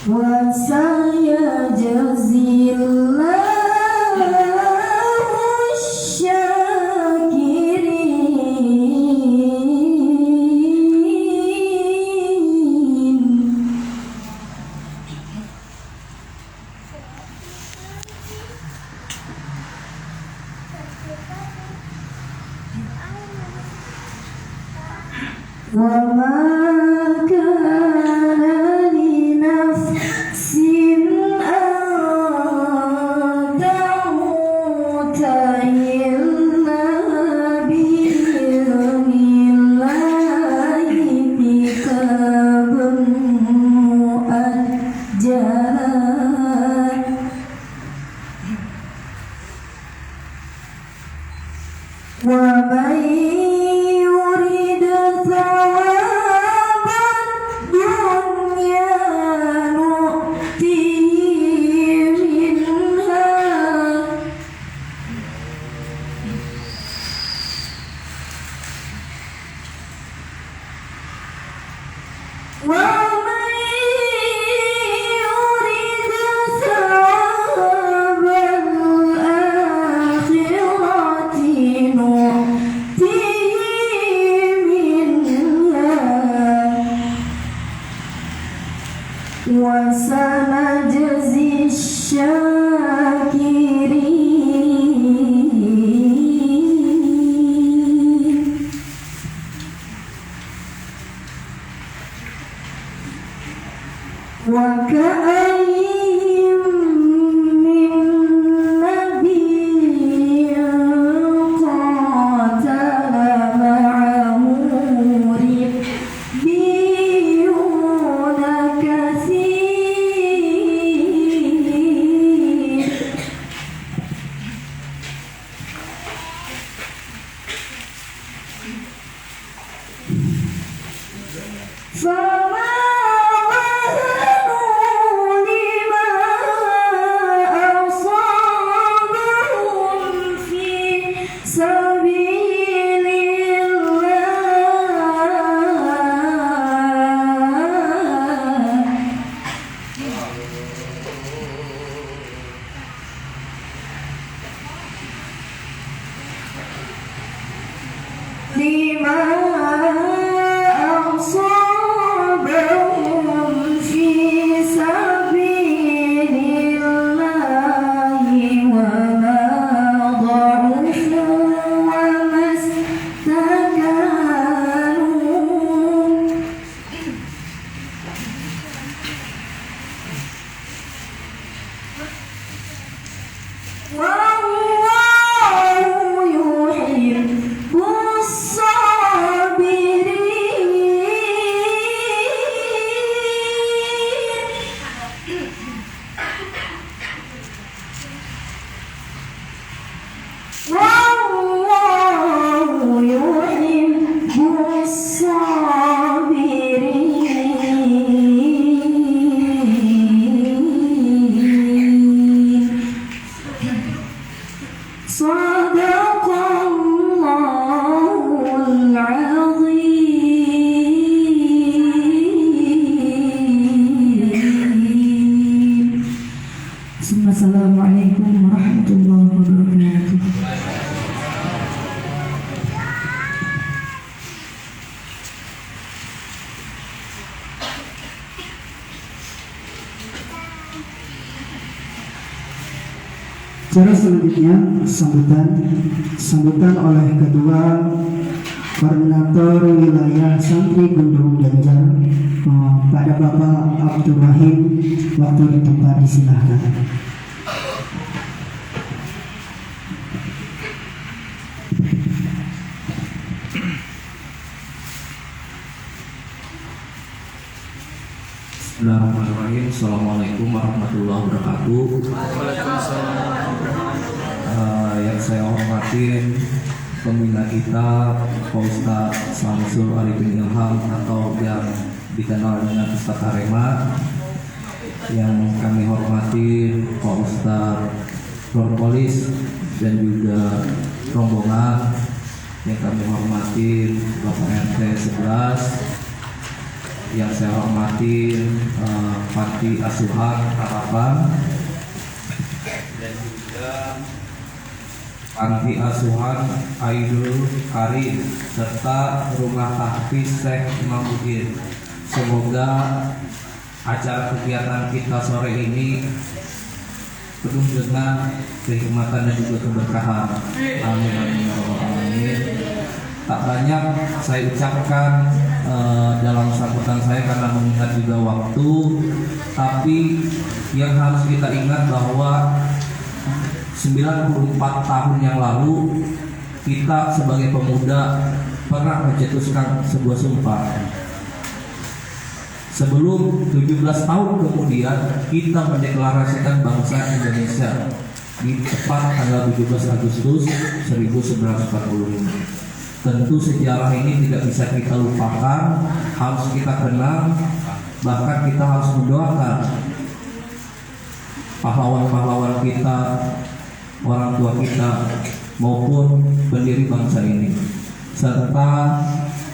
وسيجزي الله الشاكرين. وما كان لنفس أن تموت إلا بإذن الله كتابا مؤجلا. ومن يرد ثواب الدنيا نؤته منها ومن يرد ثواب الآخرة نؤته منها وسنجزي الشاكرين. وكأين من نبي قاتل معه ربيون كثير فما وهنوا لما أصابهم في سبيل الله لما أصابهم في سبيل الله وما ضعفوا وما استكانوا والله يحب الصابرين. صدق الله العظيم. Assalamualaikum warahmatullahi wabarakatuh. Cara selanjutnya sambutan oleh Ketua Koordinator Wilayah Santri Gunung Banjar pada Bapak Abdul Rahim. Waktu di tempat disilahkan. Bismillahirrahmanirrahim. Assalamualaikum warahmatullahi wabarakatuh. Yang saya hormatin pembina kita Pak Ustadz Samsul Arifin Ilham atau yang dikenal dengan Ustadz Arema. Yang kami hormati Pak Ustadz Propolis dan juga rombongan. Yang kami hormati Bapak RT 11, yang saya hormati Panti Asuhan Harapan dan juga Panti Asuhan Aidul Karim serta Rumah Tahfiz Syekh Imamuddin. Semoga acara kegiatan kita sore ini penuh dengan kehikmatan dan juga keberkahan. Amin amin ya rabbal alamin. Tak banyak saya ucapkan dalam sambutan saya karena mengingat juga waktu, tapi yang harus kita ingat bahwa 94 tahun yang lalu kita sebagai pemuda pernah mencetuskan sebuah sumpah. Sebelum 17 tahun kemudian kita mendeklarasikan bangsa Indonesia di tepat tanggal 17 Agustus 1945. Tentu sejarah ini tidak bisa kita lupakan, harus kita kenang, bahkan kita harus mendoakan pahlawan-pahlawan kita, orang tua kita maupun pendiri bangsa ini. Serta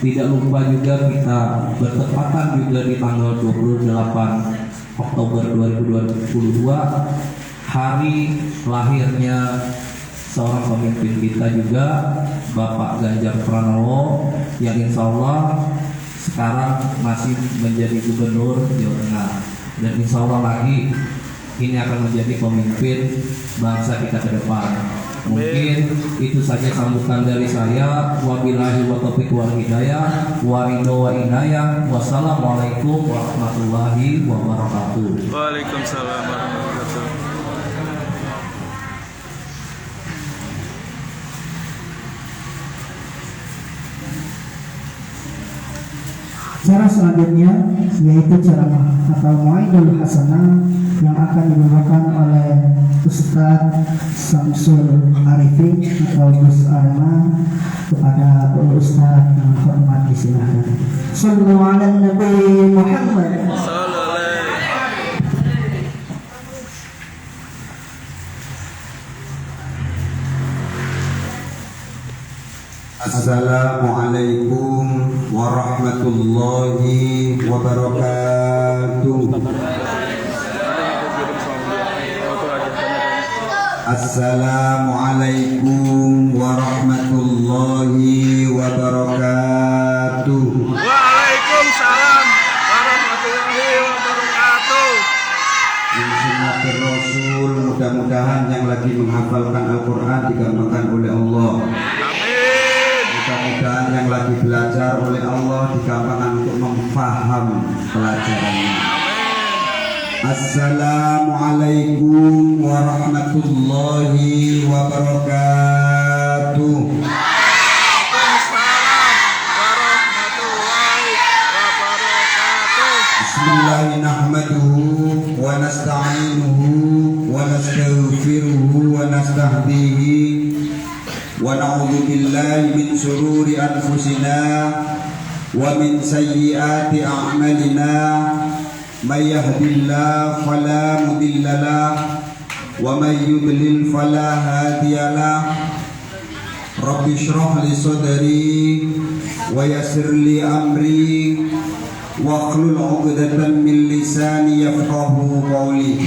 tidak lupa juga kita bertepatan juga di tanggal 28 Oktober 2022 hari lahirnya seorang pemimpin kita juga, Bapak Ganjar Pranowo, yang insya Allah sekarang masih menjadi gubernur Jawa Tengah, dan insya Allah lagi ini akan menjadi pemimpin bangsa kita ke depan. Mungkin itu saja sambutan dari saya. Wabillahi wa taufiq wal hidayah wa ridho wa inayah. Wassalamualaikum warahmatullahi wabarakatuh. Waalaikumsalam warahmatullahi wabarakatuh. Cara selanjutnya yaitu ceramah atau Mau'idul Hasanah yang akan dibawakan oleh Ustadz Samsul Arifin atau Gus Arma. Kepada Ustadz yang hormat disilahkan. Sallu ala Nabi Muhammad. Assalamualaikum warahmatullahi wabarakatuh. Assalamualaikum warahmatullahi wabarakatuh. Waalaikumsalam warahmatullahi wabarakatuh. Bismillahir Rasul, mudah-mudahan yang lagi menghafalkan Al-Quran digampangkan oleh Allah. Mudah-mudahan yang lagi belajar oleh Allah digampangkan untuk memfaham pelajarannya. Assalamualaikum warahmatullahi wabarakatuh. Waalaikumsalam warahmatullahi wabarakatuh. Bismillahirrahmanirrahim. Wa nasta'inuhu wa nastaghfiruhu wa nastahdihi. Wa na'udzu billahi min shururi anfusina wa min sayyiati a'malina. May yahdihillahu fala mudilla lahu wa may yudlil fala hadiya lahu. Rabbi shrah li sadri wa yassir li amri wa hlul 'uqdatam min lisani yafqahu qawli.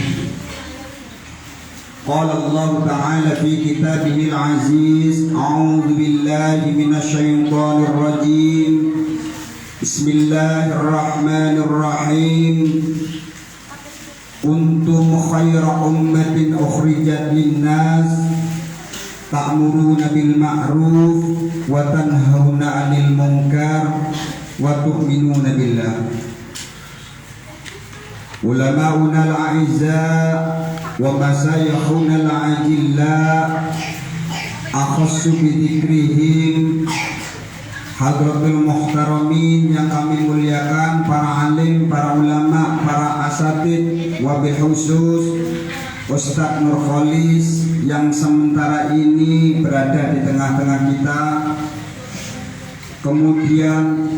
Qala Allah Ta'ala fi kitabihil aziz, a'udzu billahi minasy syaithanir rajim. Bismillahirrahmanirrahim. Kuntum khaira ummatin ukhrijat linnas ta'muruna bil ma'ruf wa tanhauna 'anil munkar wa tu'minuna billah. Ulama'una al-a'izza wa masayikhuna al-ajilla akhassu bi dzikrihim. Hadratul muhtaramin yang kami muliakan, para alim, para ulama, para asatid, wabil khusus Ustadz Nur Kholis yang sementara ini berada di tengah-tengah kita. Kemudian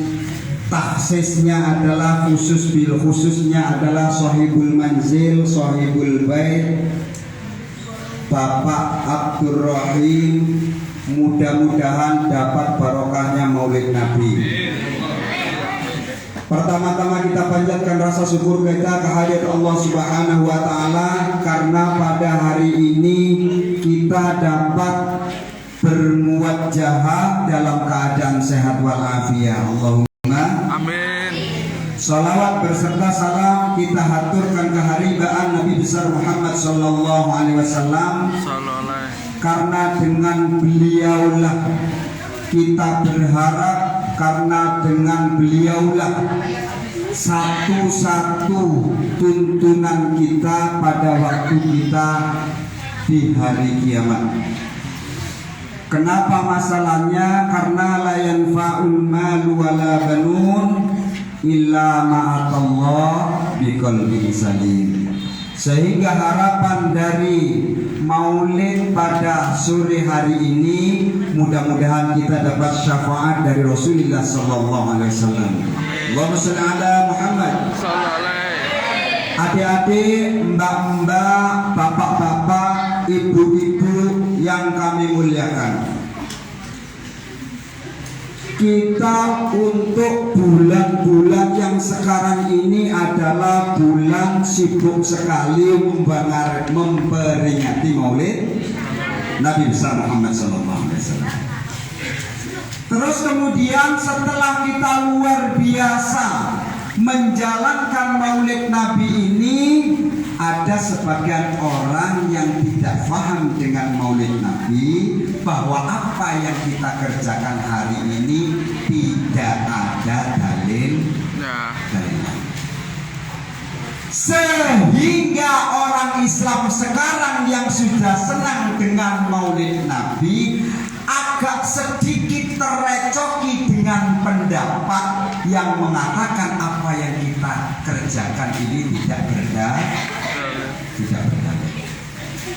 taksisnya adalah khususnya adalah sahibul manzil, sahibul bait, Bapak Abdur Rahim. Mudah-mudahan dapat barokahnya Maulid Nabi. Pertama-tama kita panjatkan rasa syukur kita kehadirat Allah Subhanahu wa taala karena pada hari ini kita dapat bermuwajjah dalam keadaan sehat walafiat. Allahumma Amin. salawat berserta salam kita haturkan keharibaan Nabi besar Muhammad sallallahu alaihi wasallam, Sallallahu. karena dengan beliaulah kita berharap, karena dengan beliaulah satu-satu tuntunan kita pada waktu kita di hari kiamat. Kenapa masalahnya? Karena la yanfa'ul malu wala banun illa ma'atallah biqalbin salim. Sehingga harapan dari maulid pada sore hari ini, mudah-mudahan kita dapat syafaat dari Rasulullah sallallahu alaihi wasallam. Allahumma shalli ala Muhammad. Sallallahu. Adik-adik, mbak-mbak, bapak-bapak, ibu-ibu yang kami muliakan, kita untuk bulan-bulan yang sekarang ini adalah bulan sibuk sekali memperingati maulid Nabi besar Muhammad SAW. Terus kemudian setelah kita luar biasa menjalankan maulid Nabi ini, ada sebagian orang yang tidak paham dengan maulid Nabi, bahwa apa yang kita kerjakan hari ini tidak ada dalil. Sehingga orang Islam sekarang yang sudah senang dengan maulid Nabi agak sedikit terecoki dengan pendapat yang mengatakan apa yang kita kerjakan ini tidak berdalil.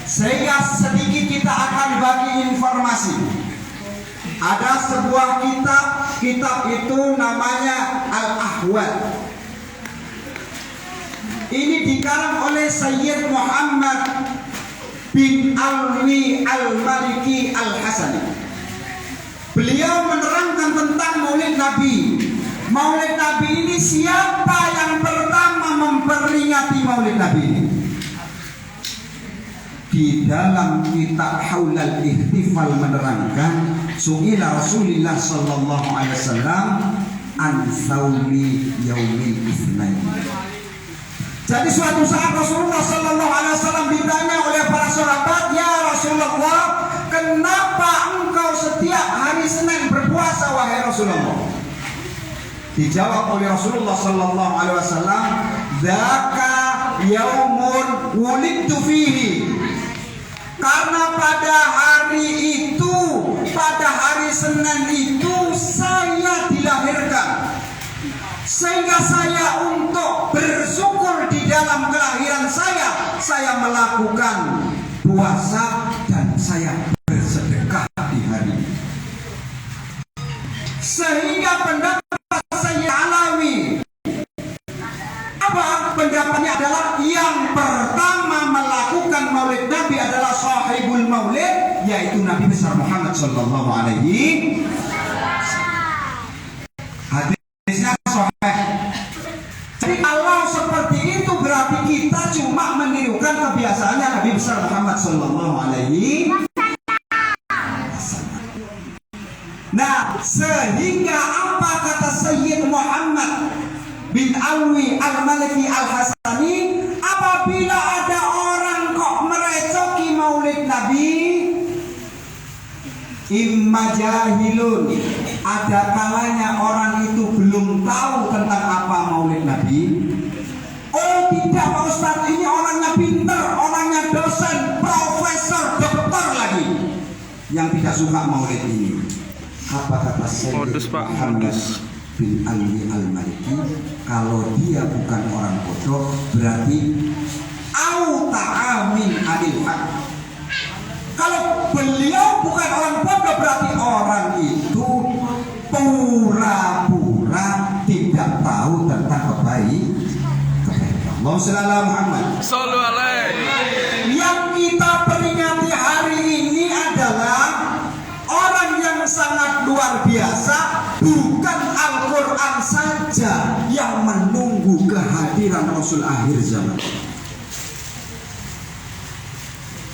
Sehingga sedikit kita akan bagi informasi. Ada sebuah kitab itu namanya Al-Ahwal. Ini dikarang oleh Sayyid Muhammad bin Alwi Al-Maliki Al-Hasani. Beliau menerangkan tentang maulid Nabi. Maulid Nabi ini, siapa yang pertama memperingati maulid Nabi ini? Di dalam kitab Haulal Ihtifal menerangkan, su'ila Rasulullah sallallahu alaihi wasallam an saumi yaumil itsnain. Jadi suatu saat Rasulullah sallallahu alaihi wasallam ditanya oleh para sahabat, "Ya Rasulullah, kenapa engkau setiap hari Senin berpuasa wahai Rasulullah?" Dijawab oleh Rasulullah sallallahu alaihi wasallam, "Dzaka yaumun wulidtu fihi." Karena pada hari itu, pada hari Senin itu saya dilahirkan. Sehingga saya untuk bersyukur di dalam kelahiran saya melakukan puasa dan saya bersedekah di hari ini. Sehingga pendapat saya Alawi, apa pendapatnya adalah yang pertama melakukan maulid Nabi adalah sahibul maulid, yaitu Nabi besar Muhammad sallallahu alaihi wasallam. Jadi kalau seperti itu berarti kita cuma menirukan kebiasaannya Nabi besar Muhammad sallallahu alaihi wasallam. Nah, sehingga apa kata Sayyid Muhammad bin Alwi Al-Maliki Al-Hasani, apabila ada orang kok merecoki maulid Nabi, imma jahilun, ada kalanya orang itu belum tahu tentang apa maulid Nabi. Oh tidak Pak Ustadz, ini orangnya pinter, orangnya dosen, profesor, dokter lagi yang tidak suka maulid ini. Apa kata Sayyid Muhammad bin Ali Al-Maliki? Kalau dia bukan orang bodoh, berarti au ta'amin adil haq. Kalau beliau bukan orang bodoh, berarti orang itu pura-pura tidak tahu tentang kebaikan. Allahumma shalli ala Muhammad. Sallallahu alaihi. Yang kita peringati hari ini adalah orang yang sangat luar biasa. Bukan Al-Quran saja yang kehadiran Rasul akhir zaman.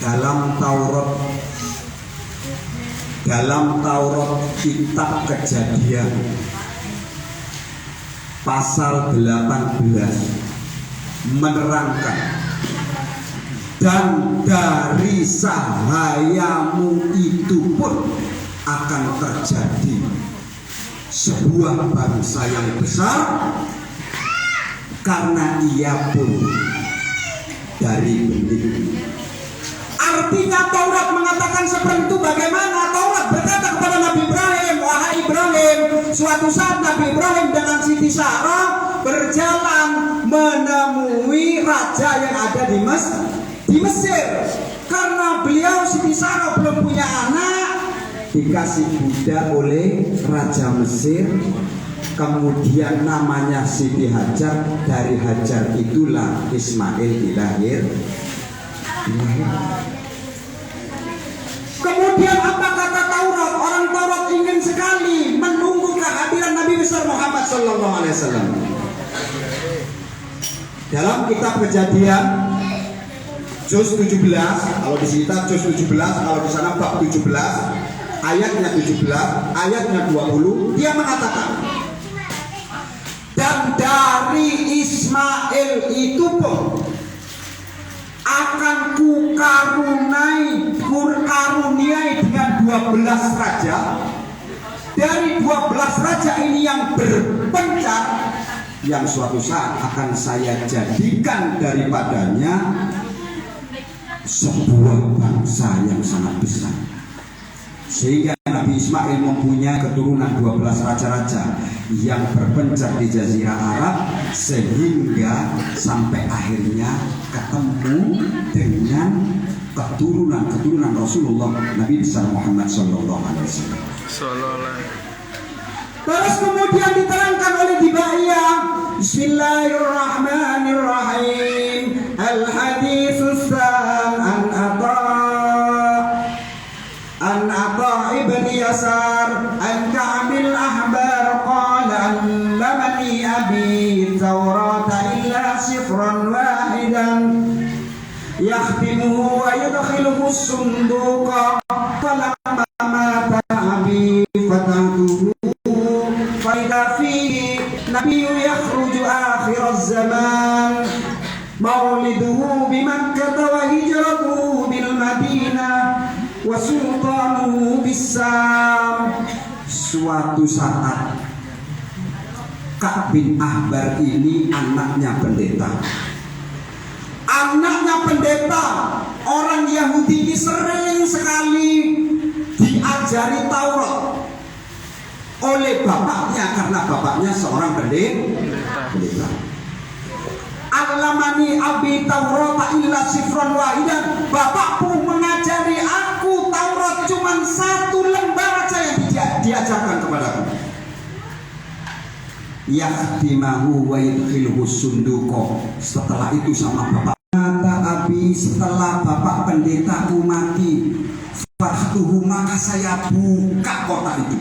Dalam Taurat kitab Kejadian pasal 18 menerangkan, dan dari sahayamu itu pun akan terjadi sebuah bangsa yang besar, karena ia pun dari benih. Artinya Taurat mengatakan seperti itu. Bagaimana? Taurat berkata kepada Nabi Ibrahim, wahai Ibrahim, suatu saat Nabi Ibrahim dengan Siti Sarah berjalan menemui raja yang ada di Mesir. Karena beliau Siti Sarah belum punya anak, dikasih budak oleh Raja Mesir. Kemudian namanya Siti Hajar. Dari Hajar itulah Ismail dilahir. Kemudian apa kata Taurat? Orang Taurat ingin sekali menunggu kehadiran Nabi besar Muhammad Sallallahu Alaihi Wasallam. Dalam kitab Kejadian juz 17, kalau di sini juz 17, kalau di sana bab 17, ayatnya 17, ayatnya 20, dia mengatakan, dan dari Ismail itu pun akan karuniai dengan 12 raja. Dari 12 raja ini yang berpencar, yang suatu saat akan saya jadikan daripadanya sebuah bangsa yang sangat besar. Sehingga Nabi Ismail mempunyai keturunan 12 raja-raja yang berpencar di Jazirah Arab, sehingga sampai akhirnya ketemu dengan keturunan Rasulullah Nabi besar Muhammad Sallallahu Alaihi Wasallam. Terus kemudian diterangkan oleh Dibaiyah, Bismillahirrahmanirrahim. Al-haditsus an Ata ibn Yasar an Ka'bil Ahbar qala allamani abi Taurata illa sifran wahidan yakhtimuhu wa yadkhiluhu as-sunduqa falamma mata abi fatahtuhu fa idza fihi nabiyyu yakhruju akhir az-zaman mauliduhu bi Makkah wa hijratuhu bil Madinah wa sultanuhu bis-Sam. Suatu saat Ka'b bin Ahbar ini anaknya pendeta. Orang Yahudi ini sering sekali diajari Taurat oleh bapaknya, karena bapaknya seorang pendeta. Allamani abi Taurata illa sifran wahidan. Bapakku mengajari aku Taurat cuma satu lembar saja yang diajarkan kepadaku. Yakhtimahu wa yadkhiluhu sunduqa. Setelah itu sama bapak kata abi, setelah bapak pendetaku mati, farhtuhu, maka saya buka kotak itu.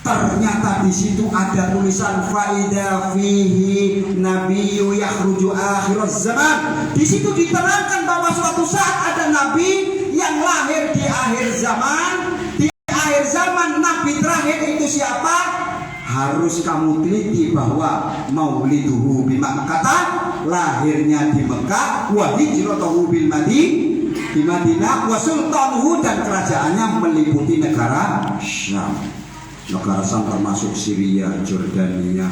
Ternyata di situ ada tulisan faida fihi nabiyyu yakhruju akhir zaman. Di situ diterangkan bahwa suatu saat ada nabi yang lahir di akhir zaman. Di akhir zaman nabi terakhir itu siapa? Harus kamu teliti bahwa mauliduhu bi Makkah, lahirnya di Mekah, wa hijratuhu bil Madinah, wa sultanuhu, dan kerajaannya meliputi negara Syam. Negara Syam termasuk Syria, Jordania,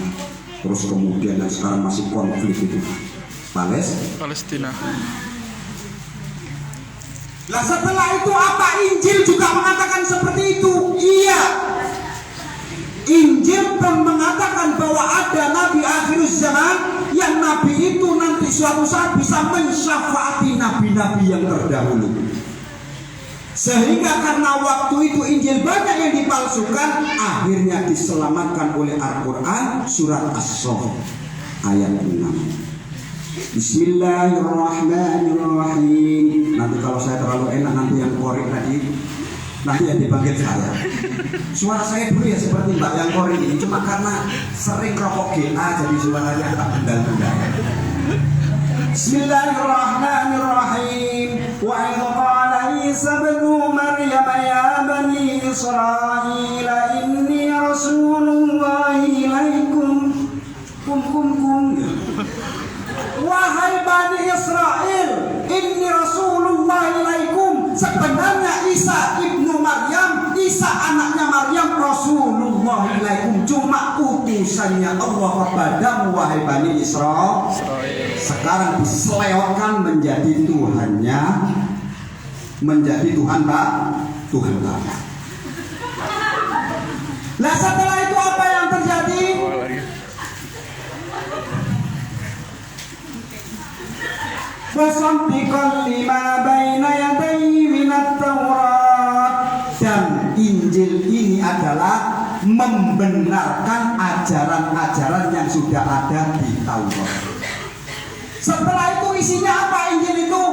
terus kemudian yang sekarang masih konflik itu Palestina. Lah setelah itu apa? Injil juga mengatakan seperti itu. Iya, Injil pun mengatakan bahwa ada nabi akhir zaman, yang nabi itu nanti suatu saat bisa mensyafaati nabi-nabi yang terdahulu. Sehingga karena waktu itu Injil banyak yang dipalsukan, akhirnya diselamatkan oleh Al-Quran surat As-Saff ayat 6. Bismillahirrahmanirrahim. Nanti kalau saya terlalu enak, nanti yang korek nanti yang dipanggil saya. Suara saya dulu ya seperti Mbak yang Kori ini, cuma karena sering rokok GA jadi suaranya agak bendal-bendal. Bismillahirrahmanirrahim. Wa idh qala Isa ibnu Maryam ya bani Israil inni rasulullahi ilaikum. Wahai bani Israel, inni rasulullahi ilaikum. Sebenarnya Isa ibnu Maryam, Isa anaknya Maryam, Rasulullah ilaikum, cuma utusannya Allah kepadamu wahai bani Israel. Sekarang diselewengkan menjadi Tuhannya, menjadi Tuhan Pak, Tuhan Bapak. Nah setelah itu apa yang terjadi? Musaddiqan lima baina yadayhi minat Taurat. Dan Injil ini adalah membenarkan ajaran-ajaran yang sudah ada di Taurat. Setelah itu isinya apa Injil itu?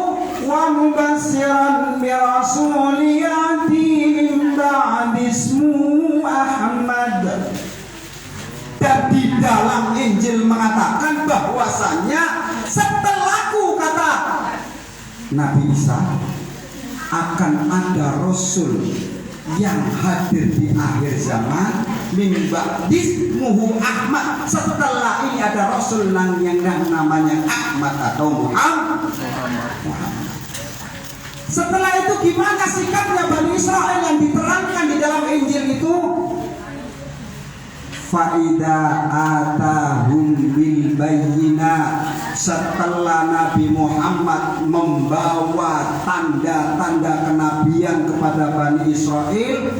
Wa mubassiran bi rasulin ya'ti min ba'di ismuhu Ahmad. Dan di dalam Injil mengatakan bahwasanya setelahku, kata Nabi Isa, akan ada Rasul yang hadir di akhir zaman, min ba'dismuhu Ahmad. Setelah ini ada Rasul yang namanya Ahmad atau Muhammad. Setelah itu gimana sikapnya Bani Israel yang diterangkan di dalam Injil itu? Fa'ida atahum bil bayyinat. Setelah Nabi Muhammad membawa tanda-tanda kenabian kepada Bani Israel,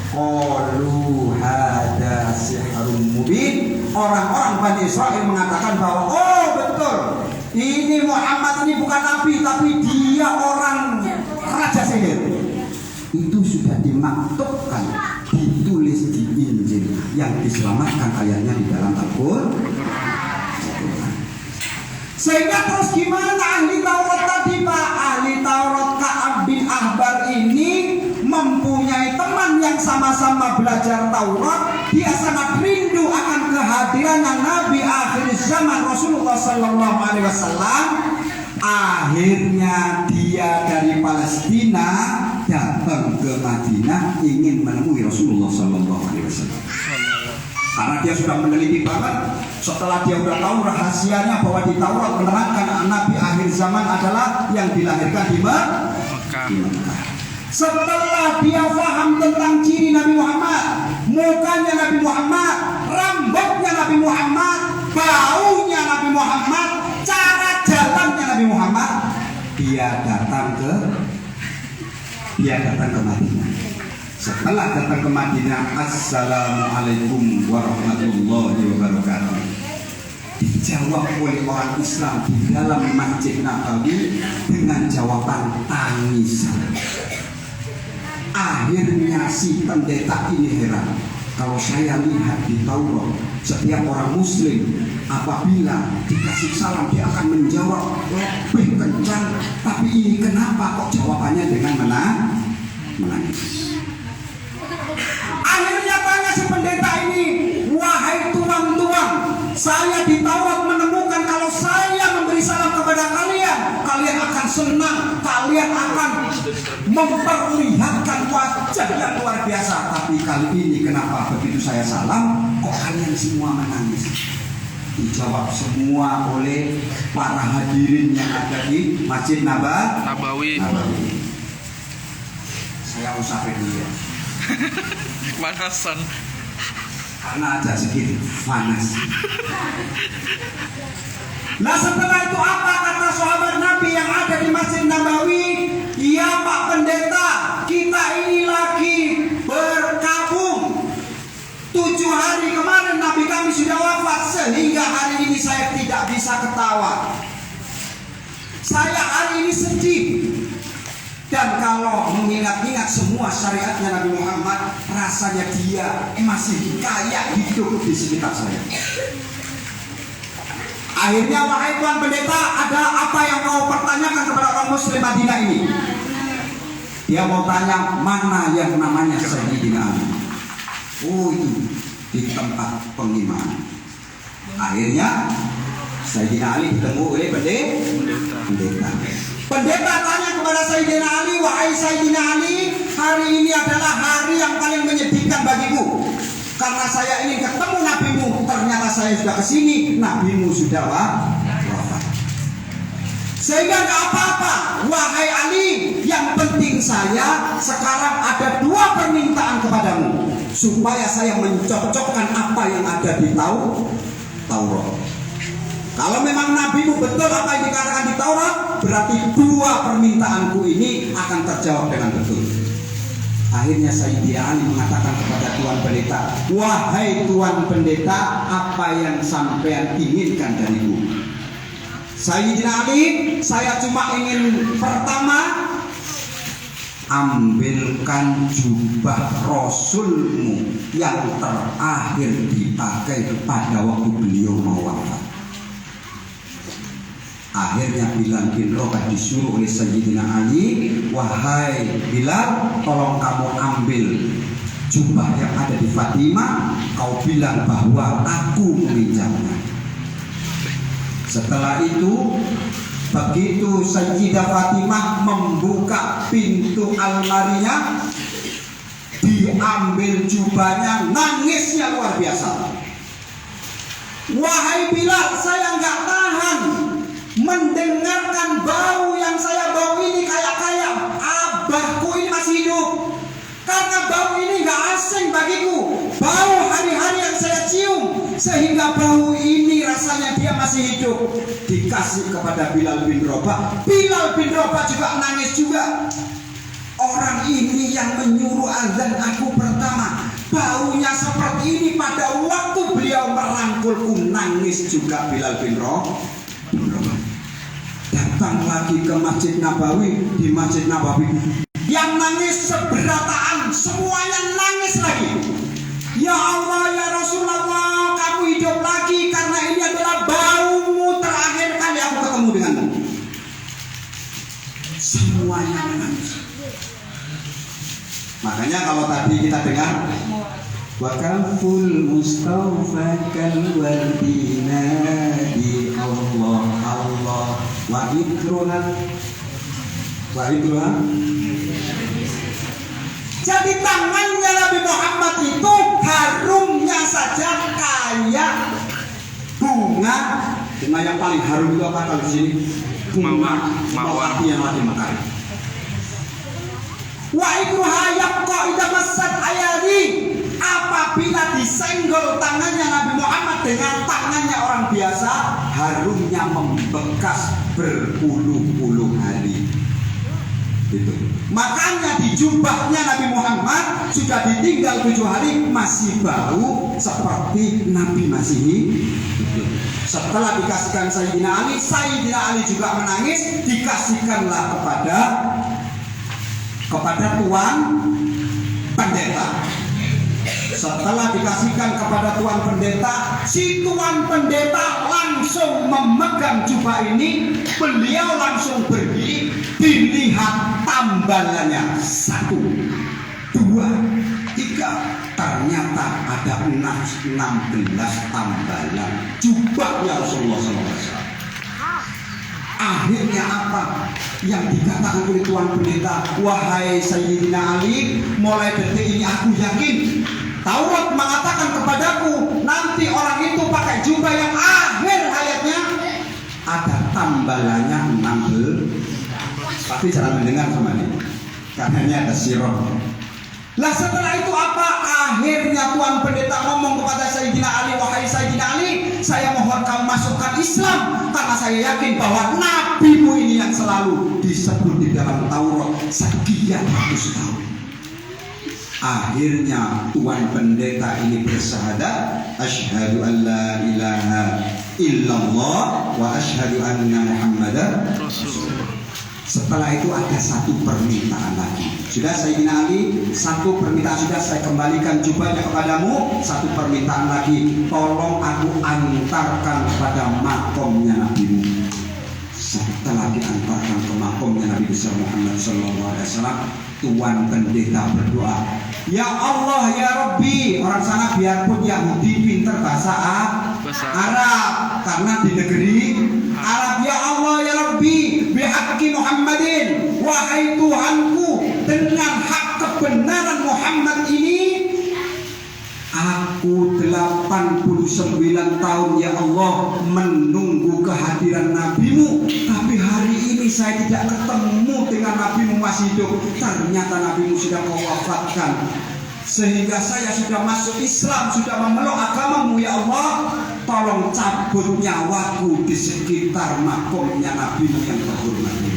qalu hada sihrun mubin. Orang-orang Bani Israel mengatakan bahwa oh betul, ini Muhammad ini bukan nabi tapi dia orang raja sihir. Itu sudah dimaktubkan, ditulis di Injil yang diselamatkan ayatnya di dalam Al-Qur'an. Sehingga terus gimana ahli Taurat tadi Pak? Ahli Taurat Ka'ab bin Ahbar ini mempunyai teman yang sama-sama belajar Taurat. Dia sangat rindu akan kehadiran Nabi akhir zaman Rasulullah Sallallahu Alaihi Wasallam. Akhirnya dia dari Palestina datang ke Madinah ingin menemui Rasulullah Sallallahu Alaihi Wasallam. Karena dia sudah meneliti banget. Setelah dia sudah tahu rahasianya bahwa di Taurat menerangkan Nabi akhir zaman adalah yang dilahirkan di Mekah. Setelah dia paham tentang ciri Nabi Muhammad, mukanya Nabi Muhammad, rambutnya Nabi Muhammad, baunya Nabi Muhammad, cara jalannya Nabi Muhammad, dia datang ke Madinah. Setelah datang ke Madinah, assalamualaikum warahmatullahi wabarakatuh, dijawab oleh orang Islam di dalam Masjid Nabawi dengan jawaban tangisan. Akhirnya si pendeta ini heran. Kalau saya lihat di Taurat, setiap orang Muslim apabila dikasih salam dia akan menjawab lebih kencang, tapi ini kenapa kok jawabannya dengan menangis? Akhirnya tanya si pendeta ini, wahai tuan-tuan, saya di Taurat menemukan kalau saya memberi salam kepada kalian, kalian akan senang, kalian akan memperlihatkan wajah yang luar biasa. Tapi kali ini kenapa begitu saya salam, kok kalian semua menangis? Dijawab semua oleh para hadirin yang ada di Masjid Nabawi. Saya usapin dulu ya. Panasan. Karena ada sedikit panas. Nah setelah itu apa kata sahabat Nabi yang ada di Masjid Nabawi? Ya Pak Pendeta, kita ini lagi berkabung. 7 hari kemarin Nabi kami sudah wafat, sehingga hari ini saya tidak bisa ketawa. Saya hari ini sedih. Dan kalau mengingat-ingat semua syariatnya Nabi Muhammad, rasanya dia masih kayak hidup di sekitar saya. Akhirnya wahai Tuan Pendeta, ada apa yang kau pertanyakan kepada orang Muslim Madinah ini? Dia mau tanya mana yang namanya Sayyidina Ali. Oh itu di tempat pengimaman. Akhirnya Sayyidina Ali ketemu oleh pendeta. Pendeta tanya kepada Sayyidina Ali, wahai Sayyidina Ali, hari ini adalah hari yang paling menyedihkan bagiku. Karena saya ingin ketemu nabimu, ternyata saya sudah kesini, nabimu sudah wafat. Sehingga gak apa-apa, wahai Ali, yang penting saya sekarang ada 2 permintaan kepadamu, supaya saya mencocokkan apa yang ada di Taurat. Kalau memang nabimu betul apa yang dikatakan di Taurat, berarti 2 permintaanku ini akan terjawab dengan betul. Akhirnya Sayyidina Ali mengatakan kepada Tuan Pendeta, wahai Tuan Pendeta, apa yang sampean inginkan dariku? Sayyidina Ali, saya cuma ingin pertama, ambilkan jubah Rasulmu yang terakhir dipakai pada waktu beliau mau wafat. Akhirnya Bilal bin Rabah disuruh oleh Sayyidina Ali, wahai Bilal, tolong kamu ambil jubah yang ada di Fatimah, kau bilang bahwa aku meminjamnya. Setelah itu, begitu Sayyidah Fatimah membuka pintu almarinya, diambil jubahnya, nangisnya luar biasa. Wahai Bilal, saya nggak tahan mendengarkan bau yang saya bau ini kayak abahku ini masih hidup. Karena bau ini gak asing bagiku, bau hari-hari yang saya cium, sehingga bau ini rasanya dia masih hidup. Dikasih kepada Bilal bin Rabah. Bilal bin Rabah juga nangis juga. Orang ini yang menyuruh azan aku pertama, baunya seperti ini pada waktu beliau merangkulku, nangis juga Bilal bin Rabah. Datang lagi ke Masjid Nabawi. Di Masjid Nabawi yang nangis seberataan, semuanya nangis lagi. Ya Allah, ya Rasulullah, kamu hidup lagi, karena ini adalah baumu terakhir kali aku ketemu denganmu. Semuanya nangis. Makanya kalau tadi kita dengar wakaful mustawfakal wardina di Allah Allah wa ikruha. Jadi tangannya Nabi Muhammad itu harumnya saja kayak bunga yang paling harum itu apa kalau di sini? Mawar yang lagi mekar. Wa ikruha yabqa idza massat ayadi. Apabila disenggol tangannya Nabi Muhammad dengan tangannya orang biasa, harumnya membekas berpuluh-puluh hari. Itu. Makanya di jubahnya Nabi Muhammad sudah ditinggal 7 hari masih bau seperti Nabi masih hidup. Setelah dikasihkan Sayyidina Ali, Sayyidina Ali juga menangis, dikasihkanlah kepada Tuan Pendeta. Setelah dikasihkan kepada Tuan Pendeta, si Tuan Pendeta langsung memegang jubah ini. Beliau langsung pergi, dilihat tambalannya 1, 2, 3. Ternyata ada 16 tambalan jubahnya Rasulullah SAW. Akhirnya apa yang dikatakan oleh Tuan Pendeta? Wahai Sayyidina Ali, mulai detik ini aku yakin Taurat mengatakan kepadaku, nanti orang itu pakai jubah yang akhir hayatnya ada tambalannya 16. Tapi jangan mendengar sama ini, karena ini ada sirah. Lah setelah itu apa? Akhirnya Tuan Pendeta ngomong kepada Sayyidina Ali, wahai Sayyidina Ali, saya mohon kamu masukkan Islam, karena saya yakin bahwa nabimu ini yang selalu disebut di dalam Taurat sekian ratus tahun. Akhirnya Tuan Pendeta ini bersyahadat, asyhadu an la ilaha illallah wa asyhadu anna Muhammadar Rasulullah. Setelah itu ada 1 permintaan lagi. Sudah Sayyidina Ali, 1 permintaan sudah, saya kembalikan jubahnya kepadamu. 1 permintaan lagi, tolong aku antarkan kepada makomnya nabimu. Setelah diantarkan ke makomnya Nabi besar Muhammad SAW, Tuan Pendeta berdoa, Ya Allah ya Rabbi. Orang sana biarpun Yahudi pinter bahasa Arab karena di negeri Arab. Ya Allah ya Rabbi bihaqqi Muhammadin, wahai Tuhanku, dengan hak kebenaran Muhammad ini aku 89 tahun ya Allah menunggu kehadiran nabimu, tapi hari ini saya tidak ketemu dengan nabimu masih hidup. Ternyata nabimu sudah kau wafatkan, sehingga saya sudah masuk Islam, sudah memeluk agamamu ya Allah. Tolong cabut nyawaku di sekitar makomnya nabimu yang terhormat ini,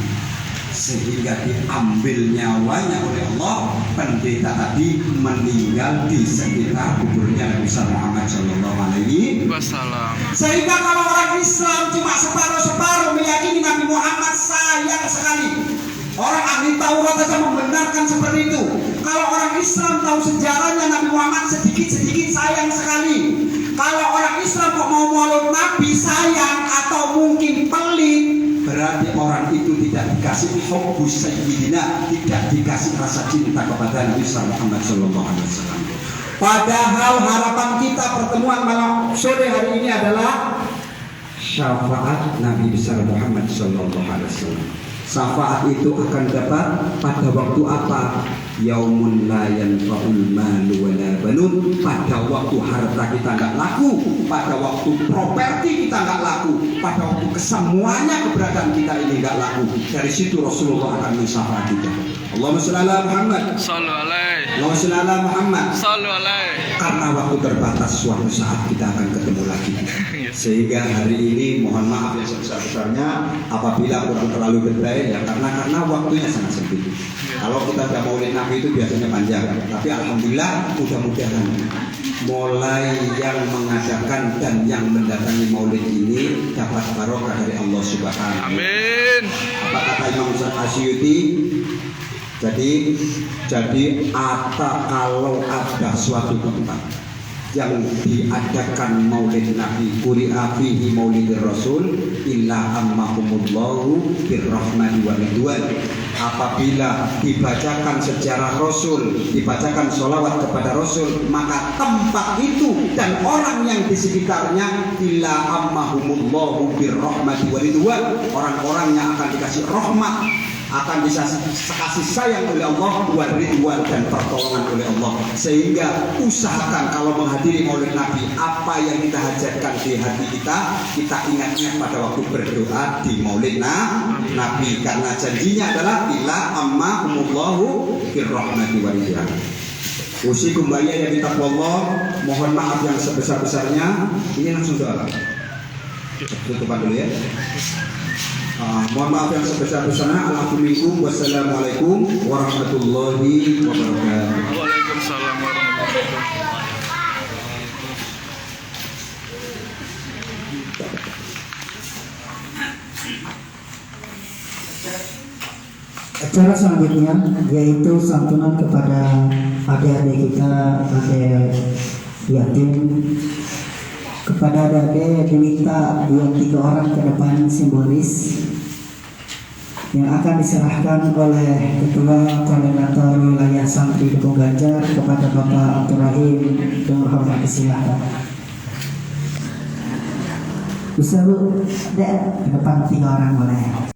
sehingga diambil nyawanya oleh Allah. Pendeta tadi meninggal di sekitar kuburnya Nabi Muhammad Sallallahu Alaihi Wasallam. Sehingga kalau orang Islam cuma separuh-separuh meyakini Nabi Muhammad, sayang sekali. Orang ahli Taurat saja membenarkan seperti itu. Kalau orang Islam tahu sejarahnya Nabi Muhammad sedikit-sedikit, sayang sekali. Kalau orang Islam kok mau maulid Nabi sayang atau mungkin pelit, berarti orang itu tidak dikasih hubbus sayyidina, tidak dikasih rasa cinta kepada Nabi Muhammad Sallallahu Alaihi Wasallam. Padahal harapan kita pertemuan malam sore hari ini adalah syafaat Nabi besar Muhammad Sallallahu Alaihi Wasallam. Syafaat itu akan dapat pada waktu apa? Yaumun la yanfa'ul malu wala banun. Pada waktu harta kita nggak laku, pada waktu properti kita nggak laku, pada waktu kesemuanya keberadaan kita ini nggak laku. Dari situ Rasulullah akan mensyafaat kita. Allahumma shalli ala Muhammad. Sallu alaihi. Allahumma shalli ala Muhammad. Sallu alaihi. Karena waktu terbatas, suatu saat kita akan ketemu lagi. Sehingga hari ini mohon maaf yang sebesar-besarnya apabila kurang terlalu detail ya, karena waktunya sangat sempit. Kalau kita sudah maulid Nabi itu biasanya panjang, tapi alhamdulillah mudah-mudahan mulai yang mengadakan dan yang mendatangi maulid ini dapat barokah dari Allah Subhanahu. Amin. Apa kata Imam Asy'uti? Jadi kalau ada suatu tempat yang diadakan maulid Nabi, quri'a fihi maulidir Rasul illa ammahumullahu birrahmani wa ridwan. Apabila dibacakan sejarah Rasul, dibacakan sholawat kepada Rasul, maka tempat itu dan orang yang di sekitarnya illa ammahumullahu birrahmani wa ridwan, orang-orang yang akan dikasih rahmat, akan dikasih sayang oleh Allah, waridwan, dan pertolongan oleh Allah. Sehingga usahakan kalau menghadiri maulid Nabi, apa yang kita hajatkan di hati kita ingatnya pada waktu berdoa di maulid Nabi, karena janjinya adalah illa ammahumullahu birrahmati waridwan. Usikum ya di taqwallah. Mohon maaf yang sebesar-besarnya. Ini langsung doa. Tutupan dulu ya. Mohon maaf yang sebesar-besarnya. Wassalamualaikum warahmatullahi wabarakatuh. Waalaikumsalam warahmatullahi wabarakatuh. Acara selanjutnya yaitu santunan kepada adik-adik kita, adik yatim. Kepada adik diminta yang 3 orang ke depan simbolis yang akan diserahkan oleh Ketua Koordinator Wilayah Santri Dukuh Ganjar kepada Bapak Abdul Rahim. Dengan hormat disilahkan. Bisa Bu, ke depan 3 orang boleh.